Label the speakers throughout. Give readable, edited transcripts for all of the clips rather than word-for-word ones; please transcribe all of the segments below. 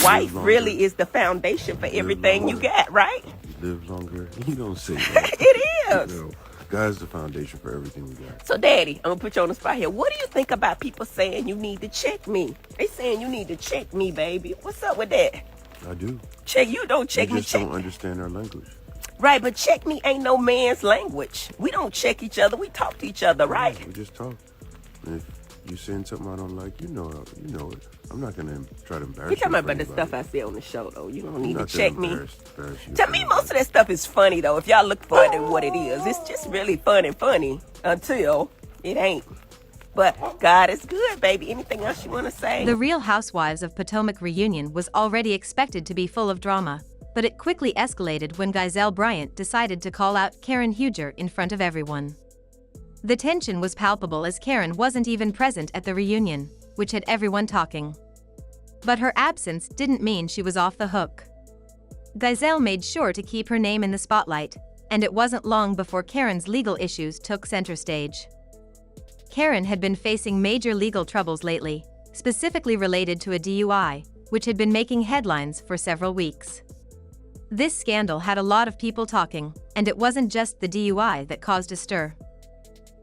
Speaker 1: wife really is the foundation for everything you got, right?
Speaker 2: Live longer. You don't say that.
Speaker 1: It is.
Speaker 2: You know, God's the foundation for everything we got.
Speaker 1: So, Daddy, I'm going to put you on the spot here. What do you think about people saying you need to check me? They saying you need to check me, baby. What's up with that?
Speaker 2: I do.
Speaker 1: Check you, don't check me.
Speaker 2: They just don't understand our language.
Speaker 1: Right, but check me ain't no man's language. We don't check each other. We talk to each other, right?
Speaker 2: We just talk. And if you're saying something I don't like, you know it. I'm not going to try to embarrass you.
Speaker 1: You talking about the stuff I say on the show, though. You don't need to check me.
Speaker 2: Embarrass you.
Speaker 1: To me, most of that stuff is funny, though. If y'all look for it and what it is, it's just really fun and funny until it ain't. But God is good, baby. Anything else you want to say?
Speaker 3: The Real Housewives of Potomac reunion was already expected to be full of drama, but it quickly escalated when Giselle Bryant decided to call out Karen Huger in front of everyone. The tension was palpable as Karen wasn't even present at the reunion, which had everyone talking. But her absence didn't mean she was off the hook. Giselle made sure to keep her name in the spotlight, and it wasn't long before Karen's legal issues took center stage. Karen had been facing major legal troubles lately, specifically related to a DUI, which had been making headlines for several weeks. This scandal had a lot of people talking, and it wasn't just the DUI that caused a stir.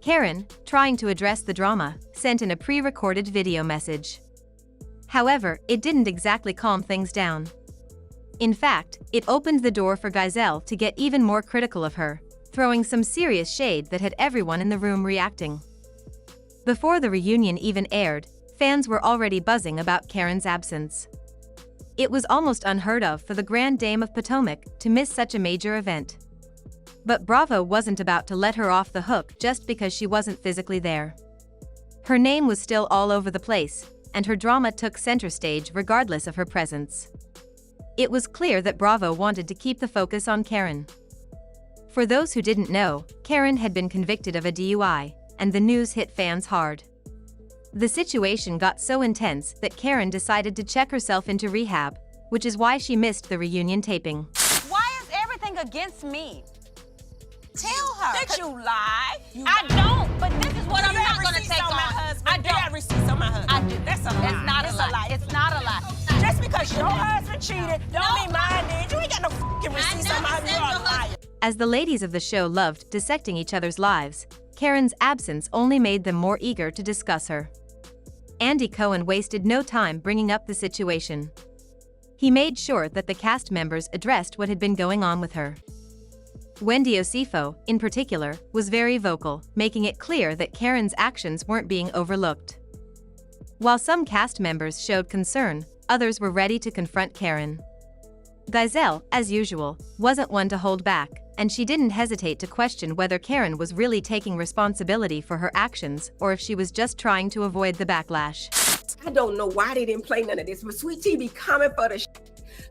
Speaker 3: Karen, trying to address the drama, sent in a pre-recorded video message. However, it didn't exactly calm things down. In fact, it opened the door for Giselle to get even more critical of her, throwing some serious shade that had everyone in the room reacting. Before the reunion even aired, fans were already buzzing about Karen's absence. It was almost unheard of for the Grand Dame of Potomac to miss such a major event. But Bravo wasn't about to let her off the hook just because she wasn't physically there. Her name was still all over the place, and her drama took center stage regardless of her presence. It was clear that Bravo wanted to keep the focus on Karen. For those who didn't know, Karen had been convicted of a DUI, and the news hit fans hard. The situation got so intense that Karen decided to check herself into rehab, which is why she missed the reunion taping.
Speaker 4: Why is everything against me?
Speaker 5: Tell her
Speaker 1: that you lie.
Speaker 4: I don't, but this is what I'm not going to take on.
Speaker 1: I don't. You got receipts on my husband.
Speaker 4: I do.
Speaker 1: That's a lie.
Speaker 4: It's not a lie. It's not a lie.
Speaker 1: Just because your husband cheated, don't mean mine did. You ain't got no fucking receipts on my husband. You are a liar.
Speaker 3: As the ladies of the show loved dissecting each other's lives, Karen's absence only made them more eager to discuss her. Andy Cohen wasted no time bringing up the situation. He made sure that the cast members addressed what had been going on with her. Wendy Osifo, in particular, was very vocal, making it clear that Karen's actions weren't being overlooked. While some cast members showed concern, others were ready to confront Karen. Giselle, as usual, wasn't one to hold back, and she didn't hesitate to question whether Karen was really taking responsibility for her actions or if she was just trying to avoid the backlash.
Speaker 1: I don't know why they didn't play none of this, but Sweet Tea be coming for the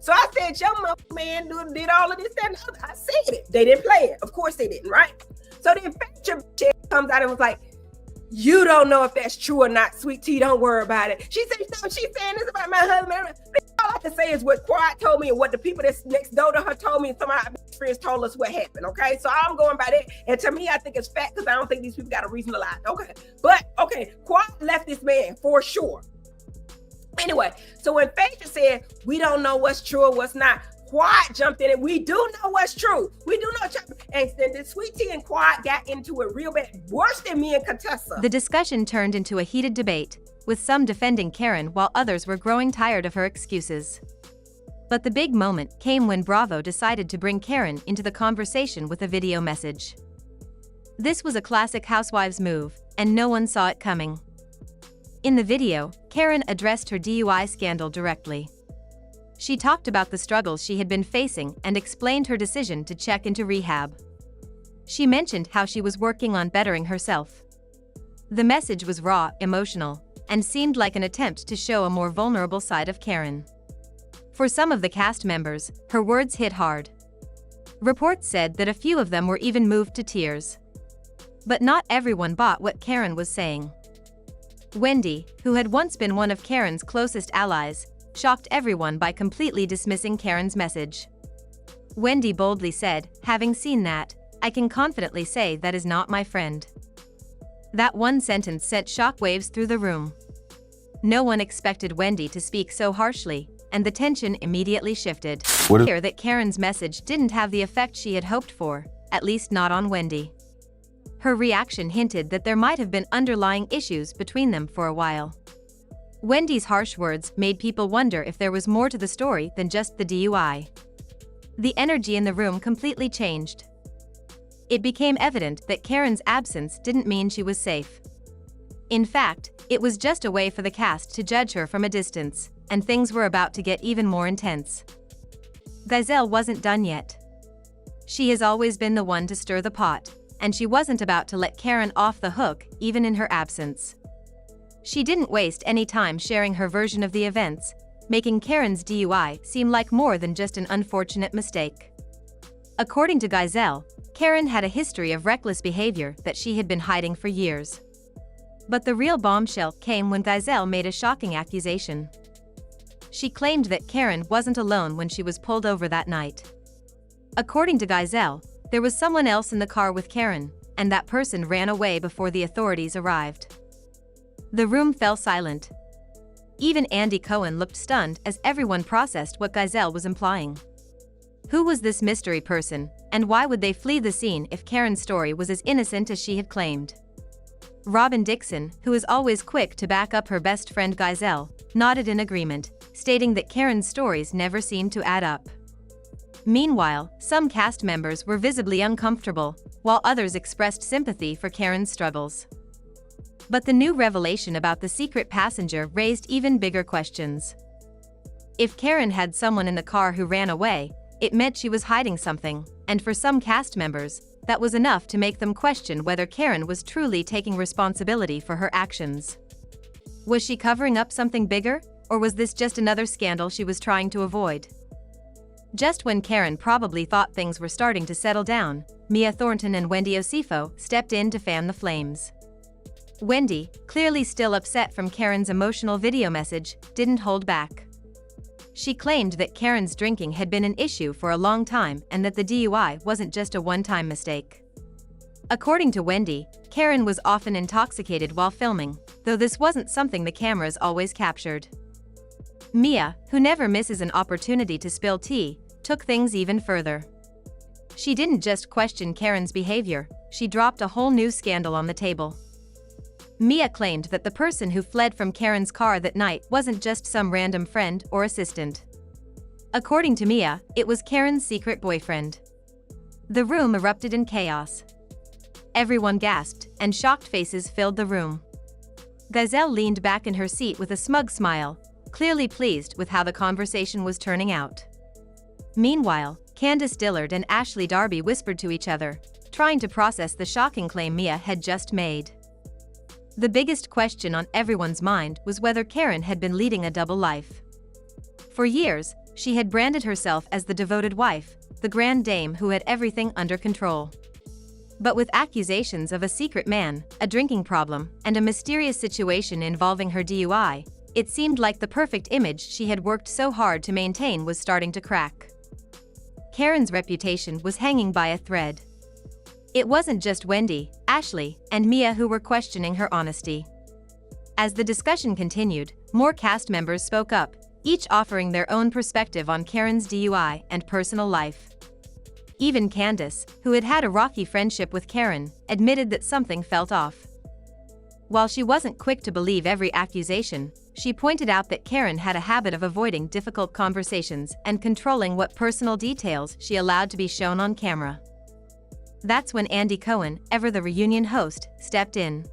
Speaker 1: So I said, your man did all of this, that, and the other. I said it. They didn't play it. Of course they didn't, right? So then Feature comes out and was like, you don't know if that's true or not, Sweet Tea, don't worry about it. She said, no, she's saying this about my husband. All I can say is what Quiet told me and what the people that's next door to her told me, and some of our friends told us what happened, okay? So I'm going by that. And to me, I think it's fact because I don't think these people got a reason to lie, okay? But, okay, Quiet left this man for sure. Anyway, so when Phaedra said, we don't know what's true or what's not, Quiet jumped in and we do know what's true. We do know. And then the Sweet Tea and Quiet got into it real bad, worse than me and Contessa.
Speaker 3: The discussion turned into a heated debate, with some defending Karen while others were growing tired of her excuses. But the big moment came when Bravo decided to bring Karen into the conversation with a video message. This was a classic Housewives move, and no one saw it coming. In the video, Karen addressed her DUI scandal directly. She talked about the struggles she had been facing and explained her decision to check into rehab. She mentioned how she was working on bettering herself. The message was raw, emotional, and seemed like an attempt to show a more vulnerable side of Karen. For some of the cast members, her words hit hard. Reports said that a few of them were even moved to tears. But not everyone bought what Karen was saying. Wendy, who had once been one of Karen's closest allies, shocked everyone by completely dismissing Karen's message. Wendy boldly said, having seen that, I can confidently say that is not my friend. That one sentence sent shockwaves through the room. No one expected Wendy to speak so harshly, and the tension immediately shifted.
Speaker 2: What if-
Speaker 3: Clear that Karen's message didn't have the effect she had hoped for, at least not on Wendy. Her reaction hinted that there might have been underlying issues between them for a while. Wendy's harsh words made people wonder if there was more to the story than just the DUI. The energy in the room completely changed. It became evident that Karen's absence didn't mean she was safe. In fact, it was just a way for the cast to judge her from a distance, and things were about to get even more intense. Gizelle wasn't done yet. She has always been the one to stir the pot, and she wasn't about to let Karen off the hook, even in her absence. She didn't waste any time sharing her version of the events, making Karen's DUI seem like more than just an unfortunate mistake. According to Gizelle, Karen had a history of reckless behavior that she had been hiding for years. But the real bombshell came when Gizelle made a shocking accusation. She claimed that Karen wasn't alone when she was pulled over that night. According to Gizelle, there was someone else in the car with Karen, and that person ran away before the authorities arrived. The room fell silent. Even Andy Cohen looked stunned as everyone processed what Gizelle was implying. Who was this mystery person, and why would they flee the scene if Karen's story was as innocent as she had claimed? Robin Dixon, who is always quick to back up her best friend Gizelle, nodded in agreement, stating that Karen's stories never seemed to add up. Meanwhile, some cast members were visibly uncomfortable, while others expressed sympathy for Karen's struggles. But the new revelation about the secret passenger raised even bigger questions. If Karen had someone in the car who ran away, it meant she was hiding something, and for some cast members, that was enough to make them question whether Karen was truly taking responsibility for her actions. Was she covering up something bigger, or was this just another scandal she was trying to avoid? Just when Karen probably thought things were starting to settle down, Mia Thornton and Wendy Osifo stepped in to fan the flames. Wendy, clearly still upset from Karen's emotional video message, didn't hold back. She claimed that Karen's drinking had been an issue for a long time and that the DUI wasn't just a one-time mistake. According to Wendy, Karen was often intoxicated while filming, though this wasn't something the cameras always captured. Mia, who never misses an opportunity to spill tea, took things even further. She didn't just question Karen's behavior, she dropped a whole new scandal on the table. Mia claimed that the person who fled from Karen's car that night wasn't just some random friend or assistant. According to Mia, it was Karen's secret boyfriend. The room erupted in chaos. Everyone gasped, and shocked faces filled the room. Gizelle leaned back in her seat with a smug smile, clearly pleased with how the conversation was turning out. Meanwhile, Candace Dillard and Ashley Darby whispered to each other, trying to process the shocking claim Mia had just made. The biggest question on everyone's mind was whether Karen had been leading a double life. For years, she had branded herself as the devoted wife, the grand dame who had everything under control. But with accusations of a secret man, a drinking problem, and a mysterious situation involving her DUI, it seemed like the perfect image she had worked so hard to maintain was starting to crack. Karen's reputation was hanging by a thread. It wasn't just Wendy, Ashley, and Mia who were questioning her honesty. As the discussion continued, more cast members spoke up, each offering their own perspective on Karen's DUI and personal life. Even Candace, who had had a rocky friendship with Karen, admitted that something felt off. While she wasn't quick to believe every accusation, she pointed out that Karen had a habit of avoiding difficult conversations and controlling what personal details she allowed to be shown on camera. That's when Andy Cohen, ever the reunion host, stepped in.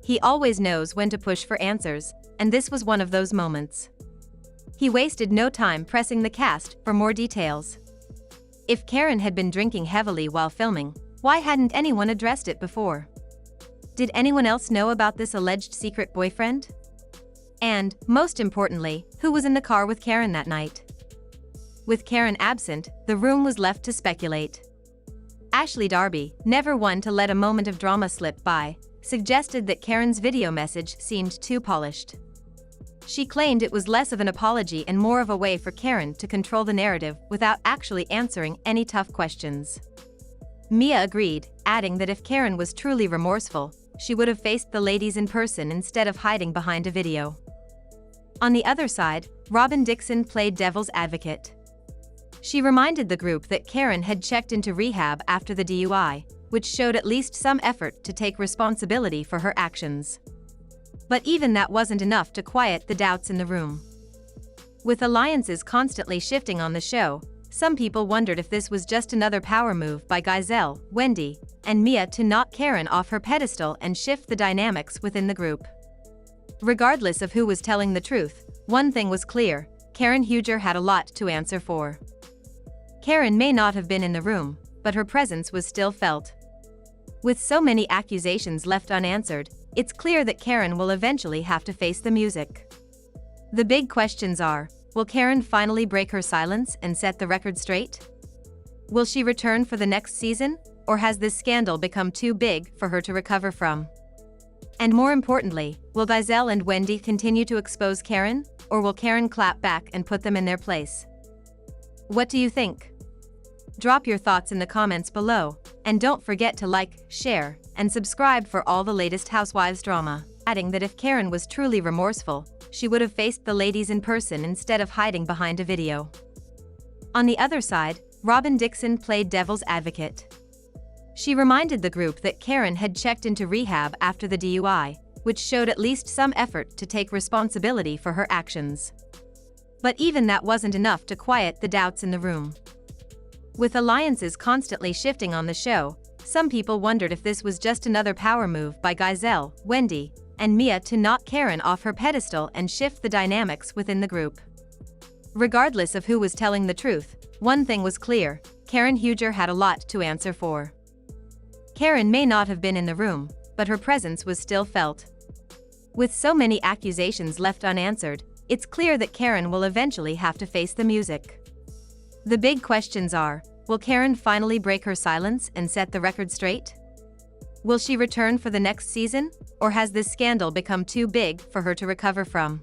Speaker 3: He always knows when to push for answers, and this was one of those moments. He wasted no time pressing the cast for more details. If Karen had been drinking heavily while filming, why hadn't anyone addressed it before? Did anyone else know about this alleged secret boyfriend? And, most importantly, who was in the car with Karen that night? With Karen absent, the room was left to speculate. Ashley Darby, never one to let a moment of drama slip by, suggested that Karen's video message seemed too polished. She claimed it was less of an apology and more of a way for Karen to control the narrative without actually answering any tough questions. Mia agreed, adding that if Karen was truly remorseful, she would have faced the ladies in person instead of hiding behind a video. On the other side, Robin Dixon played devil's advocate. She reminded the group that Karen had checked into rehab after the DUI, which showed at least some effort to take responsibility for her actions. But even that wasn't enough to quiet the doubts in the room. With alliances constantly shifting on the show, some people wondered if this was just another power move by Giselle, Wendy, and Mia to knock Karen off her pedestal and shift the dynamics within the group. Regardless of who was telling the truth, one thing was clear: Karen Huger had a lot to answer for. Karen may not have been in the room, but her presence was still felt. With so many accusations left unanswered, it's clear that Karen will eventually have to face the music. The big questions are: will Karen finally break her silence and set the record straight? Will she return for the next season, or has this scandal become too big for her to recover from? And more importantly, will Giselle and Wendy continue to expose Karen, or will Karen clap back and put them in their place? What do you think? Drop your thoughts in the comments below, and don't forget to like, share, and subscribe for all the latest Housewives drama. Adding that if Karen was truly remorseful, she would have faced the ladies in person instead of hiding behind a video. On the other side, Robin Dixon played devil's advocate. She reminded the group that Karen had checked into rehab after the DUI, which showed at least some effort to take responsibility for her actions. But even that wasn't enough to quiet the doubts in the room. With alliances constantly shifting on the show, some people wondered if this was just another power move by Giselle, Wendy, and Mia to knock Karen off her pedestal and shift the dynamics within the group. Regardless of who was telling the truth, one thing was clear: Karen Huger had a lot to answer for. Karen may not have been in the room, but her presence was still felt. With so many accusations left unanswered, it's clear that Karen will eventually have to face the music. The big questions are: will Karen finally break her silence and set the record straight? Will she return for the next season, or has this scandal become too big for her to recover from?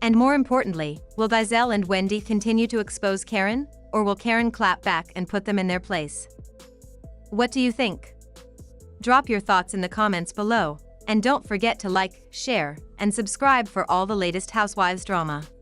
Speaker 3: And more importantly, will Giselle and Wendy continue to expose Karen, or will Karen clap back and put them in their place? What do you think? Drop your thoughts in the comments below, and don't forget to like, share, and subscribe for all the latest Housewives drama.